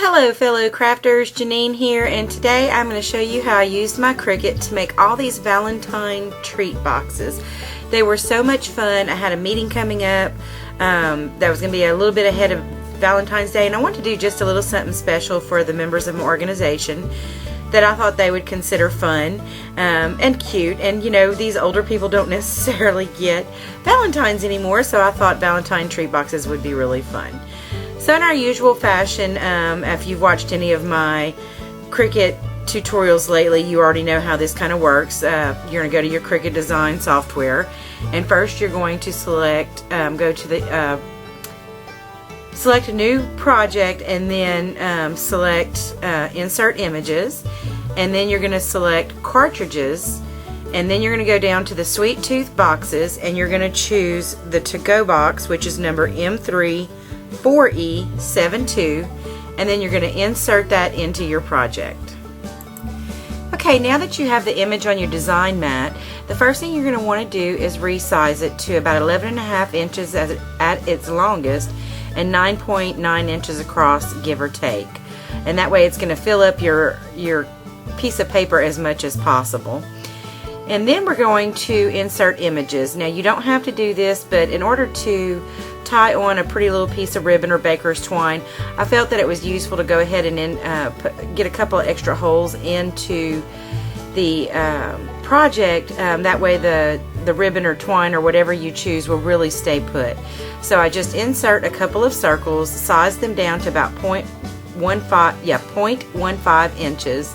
Hello fellow crafters, Janine here, and today I'm going to show you how I used my Cricut to make all these Valentine treat boxes. They were so much fun. I had a meeting coming up that was going to be a little bit ahead of Valentine's Day, and I wanted to do just a little something special for the members of my organization that I thought they would consider fun and cute. And you know, these older people don't necessarily get Valentines anymore, so I thought Valentine treat boxes would be really fun. So in our usual fashion, if you've watched any of my Cricut tutorials lately, you already know how this kind of works. You're going to go to your Cricut design software, and first you're going to select, select a new project, and then select insert images, and then you're going to select cartridges, and then you're going to go down to the sweet tooth boxes, and you're going to choose the to-go box, which is number M3-4E72, and then you're going to insert that into your project. Okay, now that you have the image on your design mat, the first thing you're going to want to do is resize it to about 11.5 inches at its longest and 9.9 inches across, give or take. And that way it's going to fill up your piece of paper as much as possible. And then we're going to insert images. Now you don't have to do this, but in order to tie on a pretty little piece of ribbon or baker's twine, I felt that it was useful to go ahead and get a couple of extra holes into the project. That way the ribbon or twine or whatever you choose will really stay put. So I just insert a couple of circles, size them down to about 0.15 inches,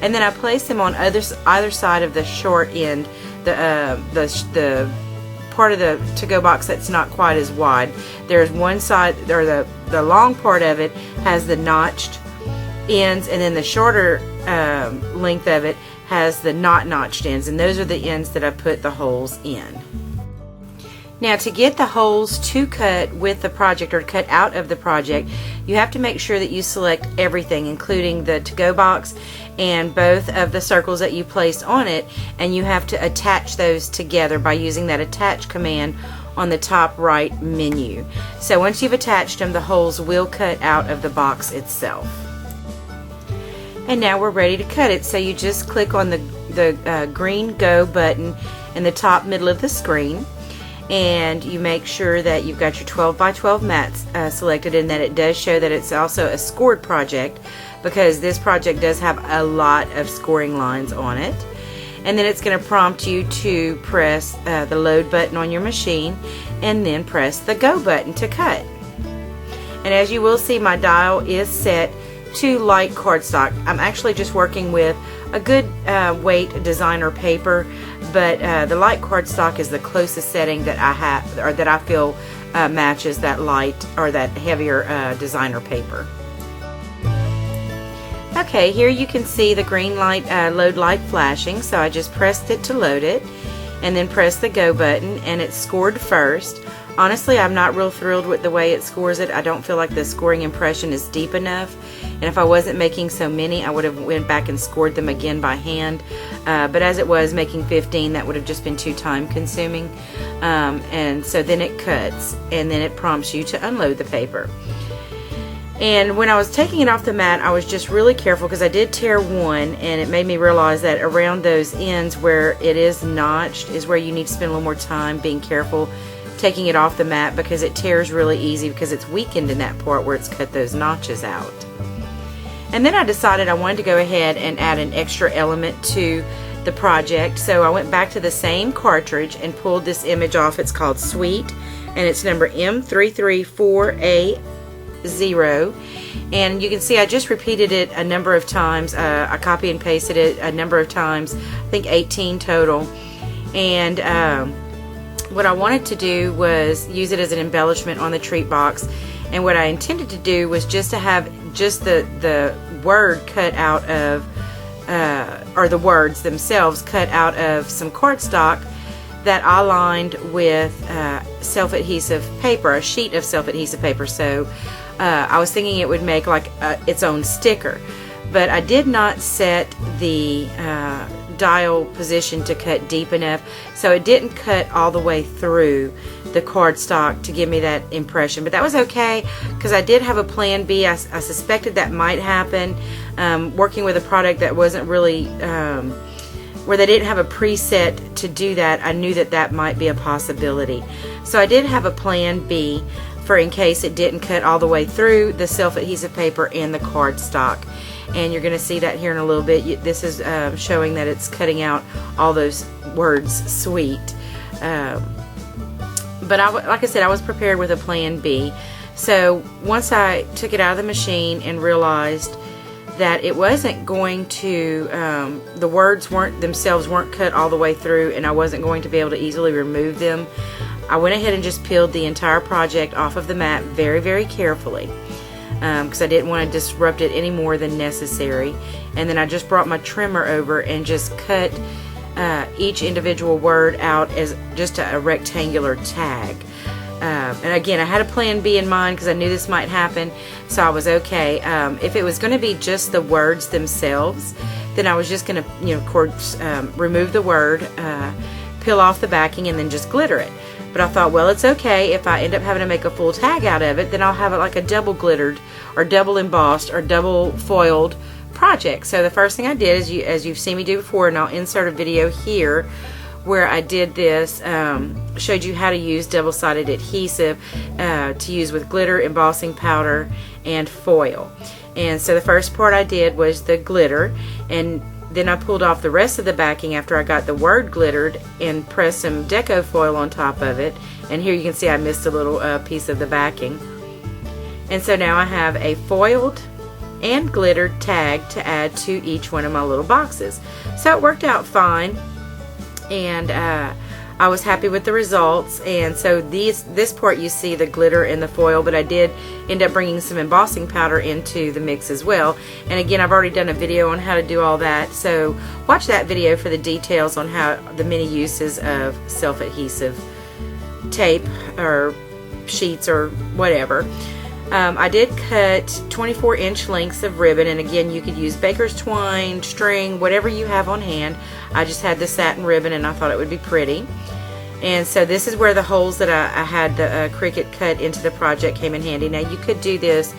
and then I place them on either side of the short end, the part of the to-go box that's not quite as wide. There's one side, or the long part of it has the notched ends, and then the shorter length of it has the not notched ends, and those are the ends that I put the holes in. Now to get the holes to cut with the project, or cut out of the project, you have to make sure that you select everything, including the to-go box and both of the circles that you placed on it, and you have to attach those together by using that attach command on the top right menu. So once you've attached them, the holes will cut out of the box itself. And now we're ready to cut it. So you just click on the green Go button in the top middle of the screen, and you make sure that you've got your 12 by 12 mats selected, and that it does show that it's also a scored project, because this project does have a lot of scoring lines on it. And then it's going to prompt you to press the load button on your machine, and then press the go button to cut. And as you will see, my dial is set to light cardstock. I'm actually just working with a good weight designer paper, but the light cardstock is the closest setting that I have, or that I feel matches that light or that heavier designer paper. Okay, here you can see the green light, load light flashing, so I just pressed it to load it, and then pressed the go button, and it scored first. Honestly, I'm not real thrilled with the way it scores it. I don't feel like the scoring impression is deep enough, and if I wasn't making so many, I would have went back and scored them again by hand, but as it was making 15, that would have just been too time consuming. And so then it cuts, and then it prompts you to unload the paper. And when I was taking it off the mat, I was just really careful, because I did tear one, and it made me realize that around those ends where it is notched is where you need to spend a little more time being careful taking it off the mat, because it tears really easy, because it's weakened in that part where it's cut those notches out. And then I decided I wanted to go ahead and add an extra element to the project, so I went back to the same cartridge and pulled this image off. It's called Sweet, and it's number M334A0, and you can see I just repeated it a number of times. I copy and pasted it a number of times, I think 18 total, and what I wanted to do was use it as an embellishment on the treat box. And what I intended to do was just to have just the word cut out of, or the words themselves cut out of some cardstock that I lined with self-adhesive paper, a sheet of self-adhesive paper. So I was thinking it would make like its own sticker. but I did not set the dial position to cut deep enough, so it didn't cut all the way through the cardstock to give me that impression. But that was okay, because I did have a plan B. I suspected that might happen, working with a product that wasn't really where they didn't have a preset to do that. I knew that that might be a possibility, so I did have a plan B for in case it didn't cut all the way through the self-adhesive paper and the cardstock. And you're going to see that here in a little bit. This is showing that it's cutting out all those words sweet. But like I said, I was prepared with a plan B. So once I took it out of the machine and realized that it wasn't going to, the words themselves weren't cut all the way through, and I wasn't going to be able to easily remove them, I went ahead and just peeled the entire project off of the mat very, very carefully, because I didn't want to disrupt it any more than necessary. And then I just brought my trimmer over and just cut each individual word out as just a rectangular tag. And again, I had a plan B in mind because I knew this might happen, so I was okay. If it was going to be just the words themselves, then I was just going to, of course, remove the word, peel off the backing, and then just glitter it. But I thought, well, it's okay if I end up having to make a full tag out of it, then I'll have it like a double glittered or double embossed or double foiled project. So the first thing I did is, as you've seen me do before, and I'll insert a video here where I did this, showed you how to use double-sided adhesive to use with glitter, embossing powder, and foil. And so the first part I did was the glitter, and then I pulled off the rest of the backing after I got the word glittered and pressed some deco foil on top of it. And here you can see I missed a little piece of the backing. And so now I have a foiled and glittered tag to add to each one of my little boxes. So it worked out fine, and I was happy with the results. And so this part you see the glitter and the foil, but I did end up bringing some embossing powder into the mix as well. And again, I've already done a video on how to do all that, so watch that video for the details on how the many uses of self-adhesive tape or sheets or whatever. I did cut 24-inch lengths of ribbon, and again, you could use baker's twine, string, whatever you have on hand. I just had the satin ribbon and I thought it would be pretty. And so this is where the holes that I had the Cricut cut into the project came in handy. Now you could do this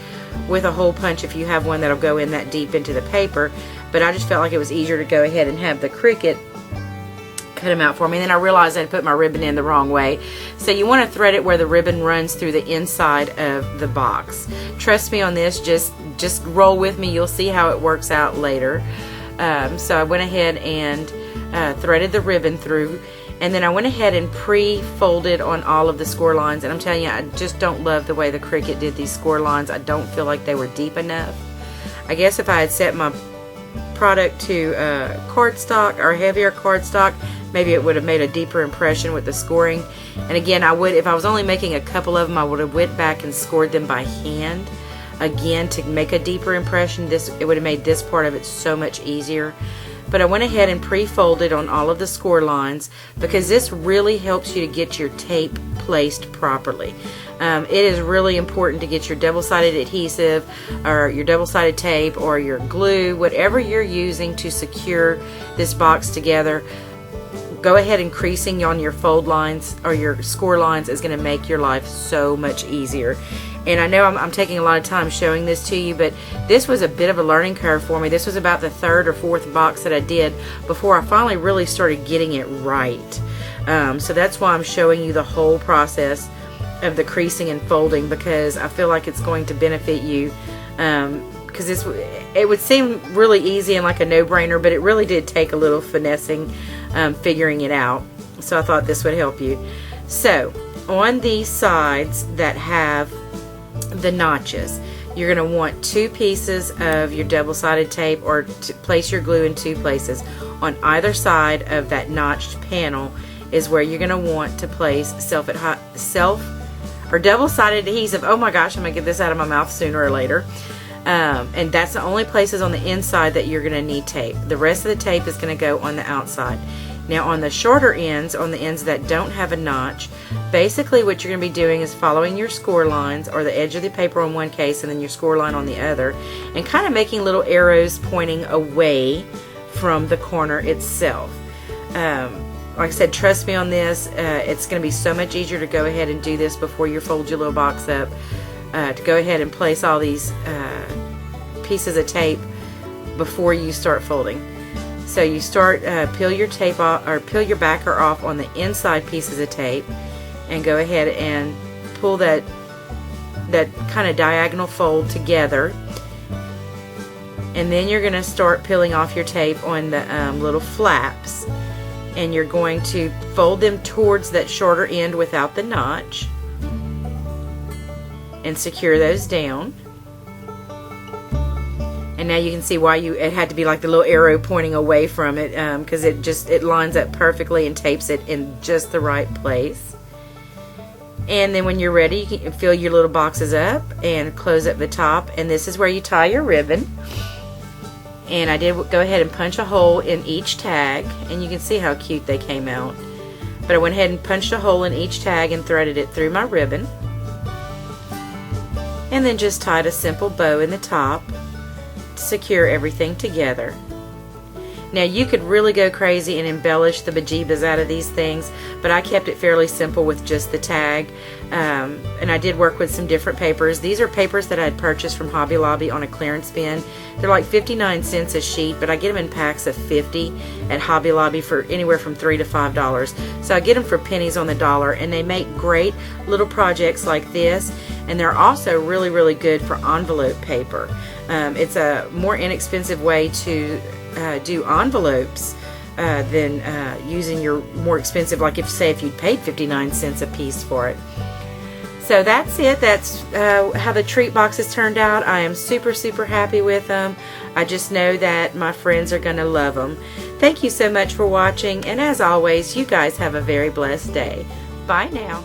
with a hole punch if you have one that'll go in that deep into the paper, but I just felt like it was easier to go ahead and have the Cricut cut them out for me. And then I realized I'd put my ribbon in the wrong way. So you want to thread it where the ribbon runs through the inside of the box. Trust me on this, just roll with me, you'll see how it works out later. So I went ahead and threaded the ribbon through, and then I went ahead and pre-folded on all of the score lines. And I'm telling you, I just don't love the way the Cricut did these score lines. I don't feel like they were deep enough. I guess if I had set my product to cardstock or heavier cardstock, maybe it would have made a deeper impression with the scoring. And again, I would, if I was only making a couple of them, I would have went back and scored them by hand again to make a deeper impression. It would have made this part of it so much easier. But I went ahead and pre-folded on all of the score lines because this really helps you to get your tape placed properly. It is really important to get your double-sided adhesive or your double-sided tape or your glue, whatever you're using to secure this box together. Go ahead and creasing on your fold lines or your score lines is going to make your life so much easier. And I know I'm taking a lot of time showing this to you, but this was a bit of a learning curve for me. This was about the third or fourth box that I did before I finally really started getting it right. So that's why I'm showing you the whole process of the creasing and folding, because I feel like it's going to benefit you. Because it would seem really easy and like a no-brainer, but it really did take a little finessing, figuring it out. So I thought this would help you. So on these sides that have the notches, you're going to want 2 pieces of your double-sided tape, or to place your glue in 2 places. On either side of that notched panel is where you're going to want to place or double-sided adhesive. Oh my gosh, I'm going to get this out of my mouth sooner or later. And that's the only places on the inside that you're going to need tape. The rest of the tape is going to go on the outside. Now on the shorter ends, on the ends that don't have a notch, basically what you're going to be doing is following your score lines, or the edge of the paper on one case and then your score line on the other, and kind of making little arrows pointing away from the corner itself. Like I said, trust me on this, it's going to be so much easier to go ahead and do this before you fold your little box up, to go ahead and place all these pieces of tape before you start folding. So you start, peel your tape off, or peel your backer off on the inside pieces of tape, and go ahead and pull that kind of diagonal fold together. And then you're going to start peeling off your tape on the little flaps, and you're going to fold them towards that shorter end without the notch and secure those down. And now you can see why it had to be like the little arrow pointing away from it, because it lines up perfectly and tapes it in just the right place. And then when you're ready, you can fill your little boxes up and close up the top, and this is where you tie your ribbon. And I did go ahead and punch a hole in each tag, and you can see how cute they came out. But I went ahead and punched a hole in each tag and threaded it through my ribbon, and then just tied a simple bow in the top to secure everything together. Now you could really go crazy and embellish the bejeebas out of these things, but I kept it fairly simple with just the tag. And I did work with some different papers. These are papers that I had purchased from Hobby Lobby on a clearance bin. They're like 59 cents a sheet, but I get them in packs of 50 at Hobby Lobby for anywhere from $3 to $5. So I get them for pennies on the dollar, and they make great little projects like this. And they're also really, really good for envelope paper. It's a more inexpensive way to do envelopes than using your more expensive, like if you'd paid 59 cents a piece for it. So that's it. That's how the treat boxes turned out. I am super, super happy with them. I just know that my friends are going to love them. Thank you so much for watching, and as always, you guys have a very blessed day. Bye now.